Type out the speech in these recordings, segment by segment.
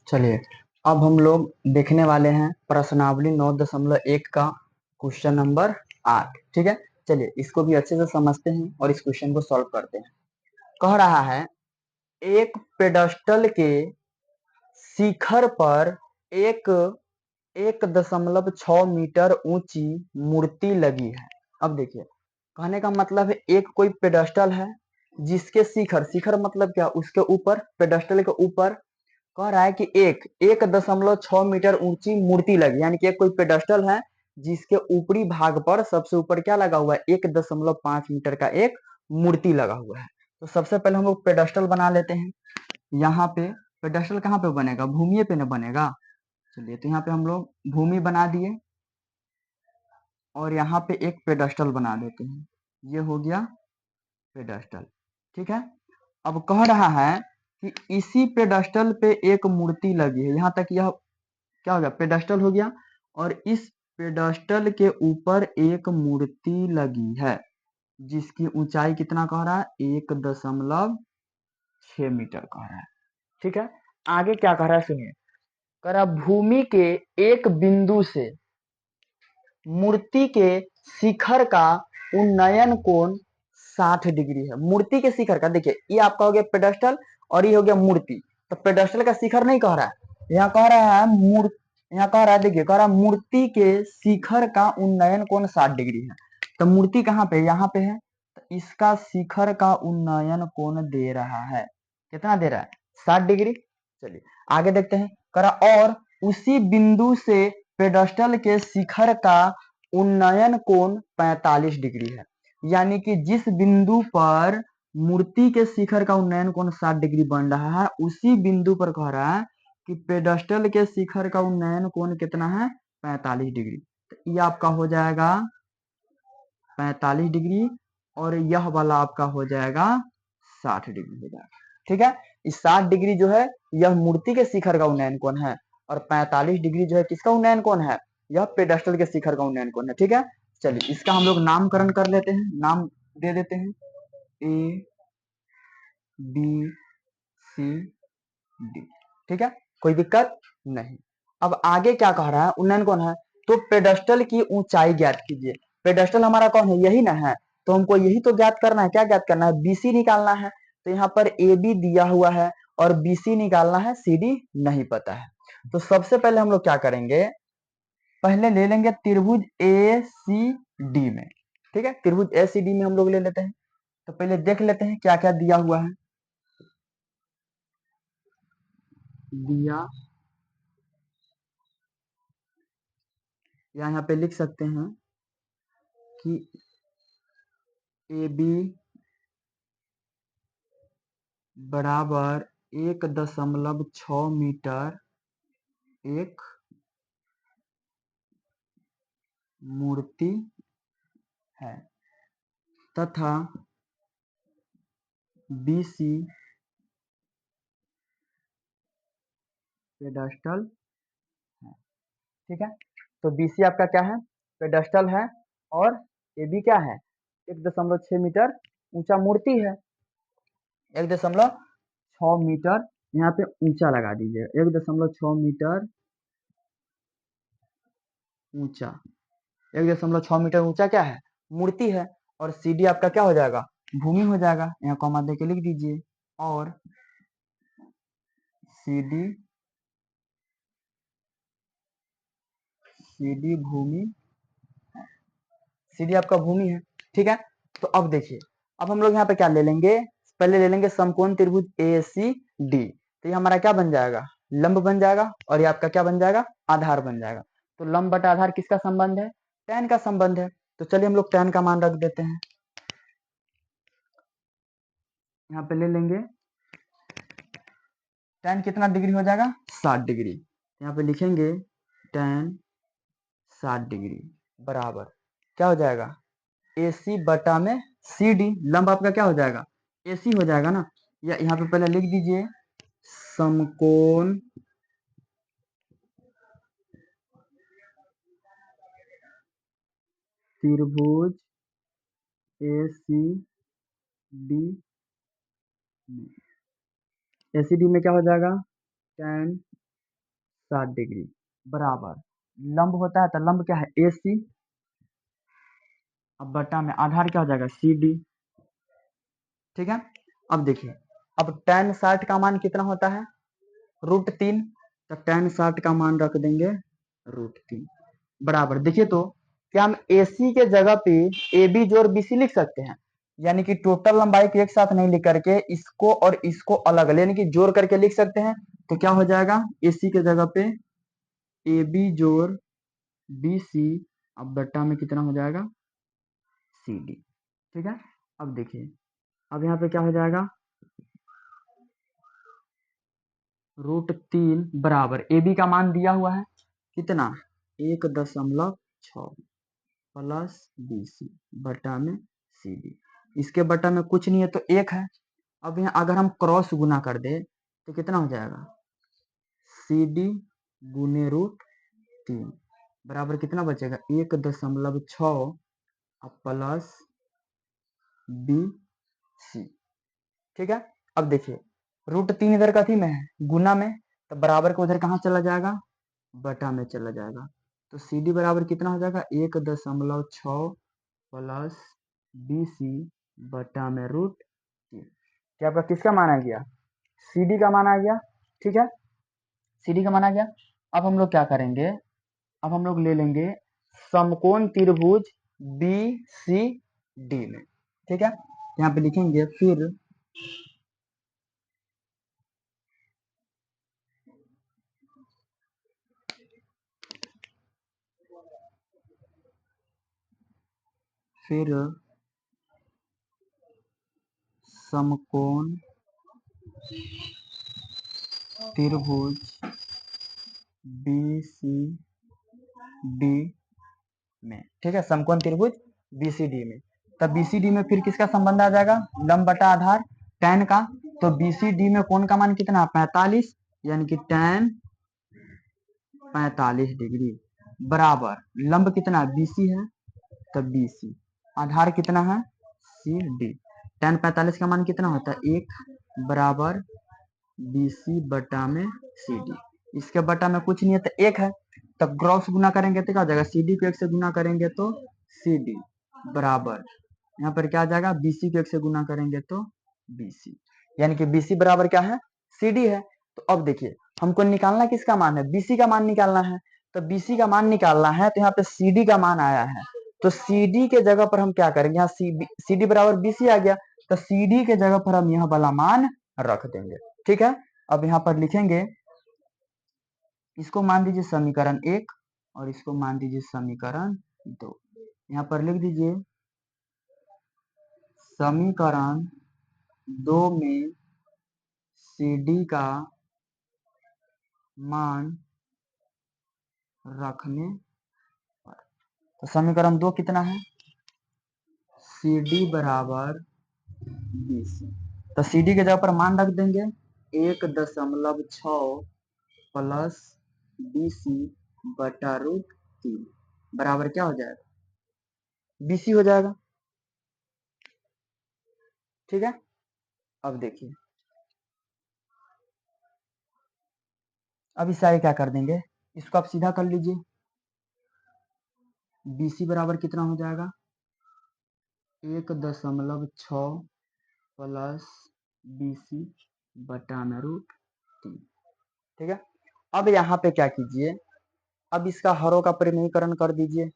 चलिए, अब हम लोग देखने वाले हैं प्रश्नावली 9.1 का क्वेश्चन नंबर 8। ठीक है, चलिए इसको भी अच्छे से समझते हैं और इस क्वेश्चन को सॉल्व करते हैं। कह रहा है एक पेडस्टल के शिखर पर एक 1.6 मीटर ऊंची मूर्ति लगी है। अब देखिए, कहने का मतलब है एक कोई पेडस्टल है जिसके शिखर, शिखर मतलब क्या, उसके ऊपर, पेडस्टल के ऊपर कह रहा है कि एक 1.6 मीटर ऊंची मूर्ति लगी, यानी कि एक कोई पेडस्टल है जिसके ऊपरी भाग पर सबसे ऊपर क्या लगा हुआ है, 1.5 मीटर का एक मूर्ति लगा हुआ है। तो सबसे पहले हम लोग पेडस्टल बना लेते हैं। यहाँ पे पेडस्टल कहाँ पे बनेगा, भूमि पे न बनेगा। चलिए, तो यहाँ पे हम लोग भूमि बना दिए और यहाँ पे एक पेडस्टल बना देते हैं। ये हो गया पेडस्टल। ठीक है, अब कह रहा है कि इसी पेडस्टल पे एक मूर्ति लगी है। यहाँ तक यह क्या हो गया, पेडस्टल हो गया। और इस पेडस्टल के ऊपर एक मूर्ति लगी है जिसकी ऊंचाई कितना कह रहा है, 1.6 मीटर कह रहा है। ठीक है, आगे क्या कह रहा है सुनिए। कह रहा भूमि के एक बिंदु से मूर्ति के शिखर का उन्नयन कोण 60 डिग्री है। मूर्ति के शिखर का, देखिए ये आपका हो गया पेडस्टल और ये हो गया मूर्ति। तो पेडस्टल का शिखर नहीं कह रहा है, यहाँ कह रहा है यहाँ कह रहा है, देखिए कह रहा है मूर्ति के शिखर का उन्नयन कोण 60 डिग्री है। तो मूर्ति कहाँ पे, यहाँ पे है, तो इसका शिखर का उन्नयन कोण दे रहा है, कितना दे रहा है, 60 डिग्री। चलिए आगे देखते हैं। कह रहा और उसी बिंदु से पेडस्टल के शिखर का उन्नयन कोण 45 डिग्री है। यानी कि जिस बिंदु पर मूर्ति के शिखर का उन्नयन कोण 60 डिग्री बन रहा है, उसी बिंदु पर कह रहा है कि पेडस्टल के शिखर का उन्नयन कोण कितना है, 45 डिग्री। तो ये आपका हो जाएगा 45 डिग्री और यह वाला आपका हो जाएगा 60 डिग्री हो जाएगा। ठीक है, इस 60 डिग्री जो है यह मूर्ति के शिखर का उन्नयन कोण है और 45 डिग्री जो है किसका उन्नयन कोण है, यह पेडस्टल के शिखर का उन्नयन कोण है। ठीक है, चलिए इसका हम लोग नामकरण कर लेते हैं, नाम दे देते हैं ए बी सी डी। ठीक है, कोई दिक्कत नहीं। अब आगे क्या कह रहा है, उन्नयन कौन है, तो पेडस्टल की ऊंचाई ज्ञात कीजिए। पेडस्टल हमारा कौन है, यही ना है, तो हमको यही तो ज्ञात करना है। क्या ज्ञात करना है, बीसी निकालना है। तो यहाँ पर ए बी दिया हुआ है और बीसी निकालना है, सी डी नहीं पता है। तो सबसे पहले हम लोग क्या करेंगे, पहले ले लेंगे त्रिभुज ए सी डी में। ठीक है, त्रिभुज ए सी डी में हम लोग ले लेते हैं। तो पहले देख लेते हैं क्या क्या दिया हुआ है। दिया या यहाँ पे लिख सकते हैं कि ए बी बराबर 1.6 मीटर एक मूर्ति है तथा बी सी पेडस्टल है। ठीक है, तो बी सी आपका क्या है, पेडस्टल है और ए बी क्या है, 1.6 मीटर ऊंचा मूर्ति है। 1.6 मीटर यहाँ पे ऊंचा लगा दीजिए, 1.6 मीटर ऊंचा। 1.6 मीटर ऊंचा क्या है, मूर्ति है। और सी डी आपका क्या हो जाएगा, भूमि हो जाएगा। यहाँ कॉमा दे के लिख दीजिए और सी डी, सी डी भूमि, सी डी आपका भूमि है। ठीक है, तो अब देखिए, अब हम लोग यहाँ पे क्या ले लेंगे, पहले ले लेंगे समकोण त्रिभुज ए सी डी। तो ये हमारा क्या बन जाएगा, लंब बन जाएगा और ये आपका क्या बन जाएगा, आधार बन जाएगा। तो लंब बटा आधार किसका संबंध है, tan का संबंध है। तो चलिए हम लोग tan का मान रख देते हैं। यहाँ पे ले लेंगे tan कितना डिग्री हो जाएगा, 60 डिग्री। यहाँ पे लिखेंगे tan 60 डिग्री बराबर क्या हो जाएगा, ए सी बटा में सी डी। लंब आपका क्या हो जाएगा, ए सी हो जाएगा ना। या यहाँ पे पहले लिख दीजिए समकोण त्रिभुज ए सी डी में, ए सी डी में क्या हो जाएगा, tan 60 डिग्री बराबर लंब होता है तो लंब क्या है AC, अब बटा में आधार क्या हो जाएगा CD। ठीक है, अब देखिए, अब tan 60 का मान कितना होता है √3, तो tan 60 का मान रख देंगे √3 बराबर। देखिए तो क्या हम AC के जगह पे AB जोड़ BC लिख सकते हैं, यानी कि टोटल लंबाई को एक साथ नहीं लिख करके इसको और इसको अलग यानी कि जोड़ करके लिख सकते हैं। तो क्या हो जाएगा AC के जगह पे AB जोड़ BC, अब बट्टा में कितना हो जाएगा CD। ठीक है, अब देखिए, अब यहाँ पे क्या हो जाएगा √3 बराबर AB का मान दिया हुआ है कितना 1.6 प्लस BC बटा में CD, इसके बटा में कुछ नहीं है तो 1 है। अब यहाँ अगर हम क्रॉस गुना कर दे तो कितना हो जाएगा CD गुने √3 बराबर कितना बचेगा 1.6 प्लस BC। ठीक है, अब देखिए √3 इधर का थी में है गुना में, तो बराबर को उधर कहाँ चला जाएगा बटा में चला जाएगा, तो CD बराबर कितना हो जाएगा 1.6 प्लस BC बटा में √3। क्या आपका किसका मान आ गया CD का मान आ गया। ठीक है, CD का मान आ गया। अब हम लोग क्या करेंगे, अब हम लोग ले लेंगे समकोण त्रिभुज BCD में। ठीक है, यहाँ पे लिखेंगे फिर समकोण त्रिभुज BCD में। ठीक है, समकोण त्रिभुज BCD में, तब BCD में फिर किसका संबंध आ जाएगा लंब बटा आधार tan का, तो BCD में कोण का मान कितना 45, यानी कि tan 45 डिग्री बराबर लंब कितना BC है, तब BC आधार कितना है CD, tan 45 का मान कितना होता है 1 बराबर BC बटा में CD, इसके बटा में कुछ नहीं है तो 1 है, तब क्रॉस गुना करेंगे तो क्या हो जाएगा CD को 1 से गुना करेंगे तो CD बराबर यहाँ पर क्या आ जाएगा BC को 1 से गुना करेंगे तो BC, यानी कि BC बराबर क्या है CD है। तो अब देखिए हमको निकालना किसका मान है BC का मान निकालना है, तो BC का मान निकालना है तो यहाँ पे CD का मान आया है, तो CD के जगह पर हम क्या करेंगे यहाँ CD बराबर BC आ गया, तो CD के जगह पर हम यह वाला मान रख देंगे। ठीक है, अब यहाँ पर लिखेंगे इसको मान दीजिए समीकरण 1 और इसको मान दीजिए समीकरण 2, यहाँ पर लिख दीजिए समीकरण 2 में CD का मान रखने पर, तो समीकरण 2 कितना है CD बराबर BC, तो CD के जगह पर मान रख देंगे 1.6 प्लस BC बटा √3 बराबर क्या हो जाएगा BC हो जाएगा। ठीक है, अब देखिए, अब इस सारे क्या कर देंगे इसको आप सीधा कर लीजिए, BC बराबर कितना हो जाएगा 1.6 प्लस BC बटा में √3। ठीक है, अब यहाँ पे क्या कीजिए, अब इसका हरों का परिमेयीकरण कर दीजिए,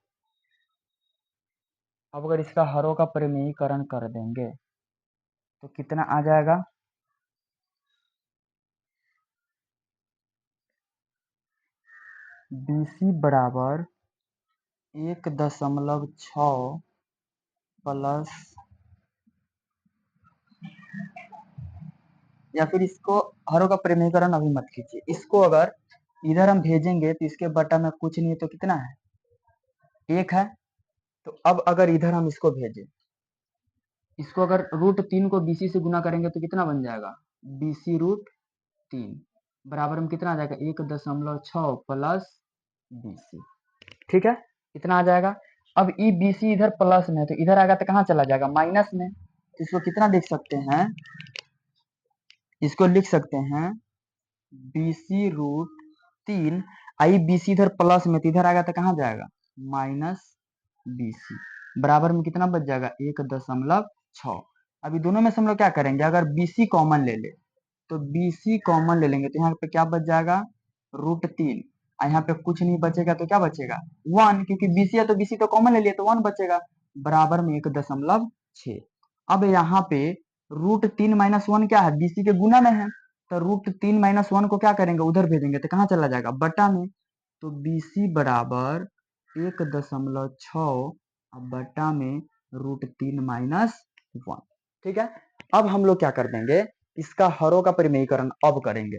अब अगर इसका हरों का परिमेयीकरण कर देंगे तो कितना आ जाएगा BC बराबर 1.6 प्लस, या फिर इसको हरों का परिमेयीकरण अभी मत कीजिए, इसको अगर इधर हम भेजेंगे तो इसके बटा में कुछ नहीं है तो कितना है 1 है, तो अब अगर इधर हम इसको भेजें, इसको अगर √3 को BC से गुना करेंगे तो कितना बन जाएगा BC √3 बराबर में कितना आ जाएगा 1.6 प्लस BC। ठीक है, इतना आ जाएगा। अब ई BC इधर प्लस में है तो इधर आएगा तो कहाँ चला जाएगा माइनस में, तो इसको कितना लिख सकते हैं, इसको लिख सकते हैं BC √3 3, आई बी सी इधर प्लस में, तो इधर आएगा तो कहाँ जाएगा, माइनस बी सी, बराबर में कितना बच जाएगा, 1.6। अभी दोनों में से हम लोग क्या करेंगे, अगर बी सी कॉमन ले ले तो बी सी कॉमन ले लेंगे, तो यहाँ पे क्या बच जाएगा, √3, यहाँ पे कुछ नहीं बचेगा तो क्या बचेगा, 1, क्योंकि बीसी है तो बीसी तो कॉमन ले लिया तो 1 बचेगा, बराबर में 1.6। अब यहाँ पे √3 - 1 क्या है, बीसी के गुना में है, तो √3 - 1 को क्या करेंगे, उधर भेजेंगे तो कहाँ चला जाएगा, बटा में, तो बीसी बराबर 1.6 बटा में √3 - 1। ठीक है, अब हम लोग क्या कर देंगे, इसका हरों का परिमेयीकरण अब करेंगे।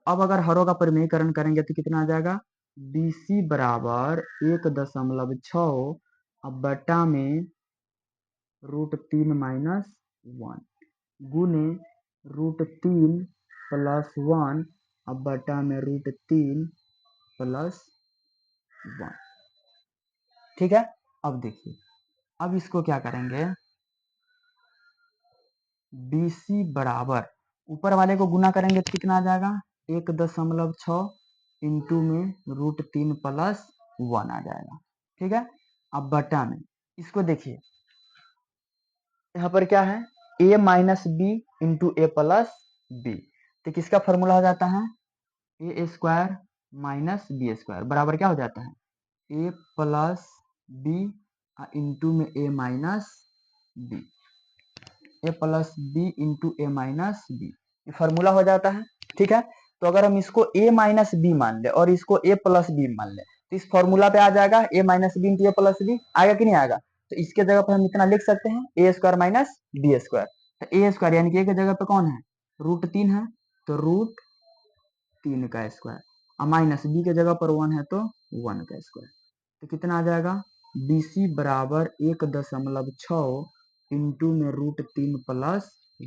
अब अगर हरों का परिमेयीकरण करेंगे तो कितना आ जाएगा, बीसी बराबर 1.6 बटा में √3 - 1 गुने √3 + 1 बटा में √3 + 1। ठीक है, अब देखिए, अब इसको क्या करेंगे, बीसी बराबर ऊपर वाले को गुना करेंगे तो कितना आ जाएगा, 1.6 इंटू में √3 + 1 आ जाएगा। ठीक है, अब बटा में इसको देखिए, यहाँ पर क्या है, a - b into A plus B, तो किसका फॉर्मूला हो जाता है, a² - b² बराबर क्या हो जाता है, a + b इंटू में a - b, a + b into a - b, ये फॉर्मूला हो जाता है। ठीक है, तो अगर हम इसको a - b मान ले और इसको a + b मान ले, तो इस फॉर्मूला पे आ जाएगा a - b into a + b, आएगा कि नहीं आएगा, तो इसके जगह पर हम इतना लिख सकते हैं, a² - b², तो a² यानी कि a की जगह पे कौन है, √3 है, तो √3 और माइनस b की जगह पर 1 है तो 1², तो कितना आ जाएगा, BC बराबर 1.6 इंटू में √3 +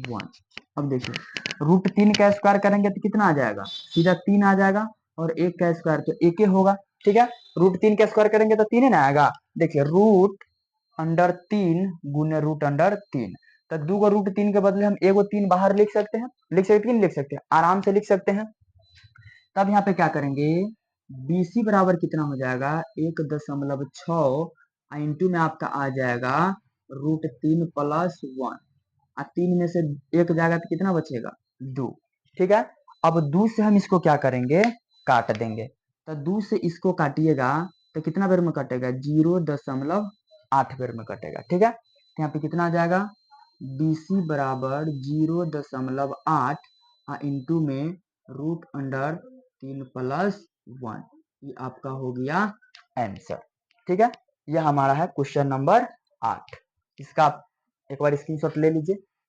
1। अब देखिए, √3 करेंगे तो कितना आ जाएगा, सीधा 3 आ जाएगा, और 1 तो 1 होगा। ठीक है, √3 करेंगे तो 3 ना आएगा, देखिए √3 गुने √3, तो 2 √3 के बदले हम 1 3 बाहर लिख सकते हैं, लिख सकते कि नहीं लिख सकते, आराम से लिख सकते हैं। तब यहाँ पे क्या करेंगे, BC बराबर कितना हो जाएगा, 1.6 इंटू में आपका आ जाएगा √3 + 1, 3 में से 1 जाएगा तो कितना बचेगा, 2। ठीक है, अब 2 से हम इसको क्या करेंगे, काट देंगे, तो 2 से इसको काटिएगा तो कितना बेर में कटेगा, 0.8 बेर में कटेगा। ठीक है, तो यहाँ पे कितना आ जाएगा, BC बराबर 0.8 इंटू में √3 + 1, ये आपका हो गया आंसर। ठीक है, यह हमारा है क्वेश्चन नंबर 8। इसका आप एक बार स्क्रीनशॉट ले लीजिए।